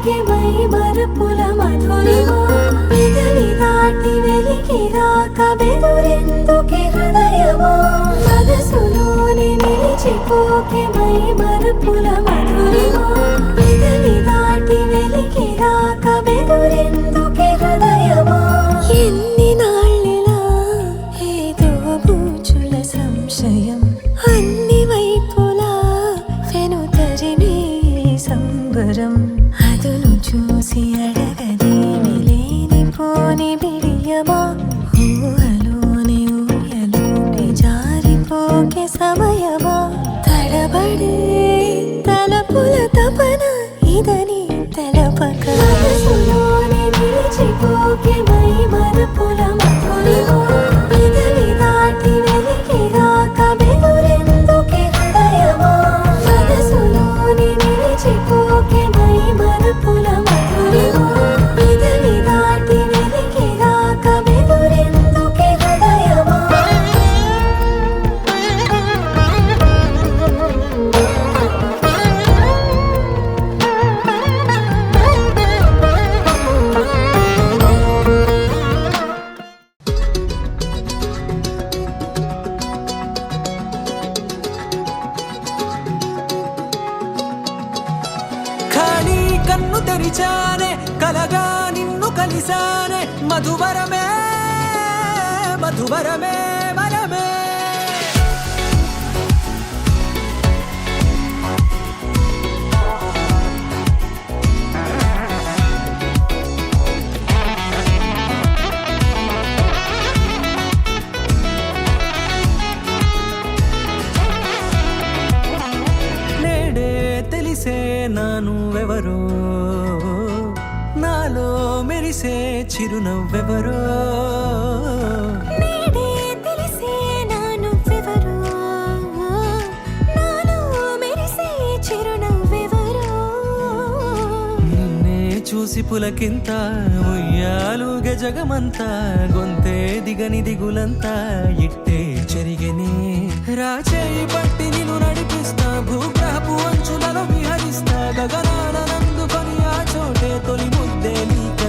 మరిచిపోకే my మరపుల Madhurima పెదవి దాటి వెలికి రాక బెదురెందుకే హృదయమా మనసులోనే నిలిచిపోకే మై మరపుల మధురిమా పెదవి దాటి వెలికి రాక బెదురెందుకే హృదయమా ఎన్ని నాళ్ళిలా ఏదో బూచుల సంశయం అన్ని వైపులా వెనుతరినే సంబరం అదును చూసి అడగదేమి లేనిపోని బిడియమా ఊహలోని ఊయలోకి జారిపోకే సమయమా తడబడే తలపుల తపన ఇదని తెలపక మనసులోనే నిలిచిపోకే మై మరపుల మధురిమా పెదవి దాటి వెలికి రాక బెదురెందుకే హృదయమా మనసులోనే నిలిచిపోకే మై మరపుల మధురిమా పెదవి దాటి వెలికి రాక బెదురెందుకే హృదయమా ఖాళీ కన్ను తెరిచానే కలగా నిన్ను కలిసానే మధువరమే మధువరమే వరమే నేడే తెలిసే నా నువ్వెవరో నాలో మెరిసే చిరునవ్వెవరో నేడే తెలిసే నా నువ్వెవరో నాలో మెరిసే చిరునవ్వెవరో నిన్నే చూసి పులకింత ఉయ్యాలుగ జగమంతా గొంతే దిగని దిగులంతా ఇట్టే చెరిగెనే రాచేయి పట్టి నిన్ను నడిపిస్తా భూగ్రహపు అంచులలో విహరిస్తా గగనాల నందుకొని ఆ చోటే తొలి ముద్దే నీకే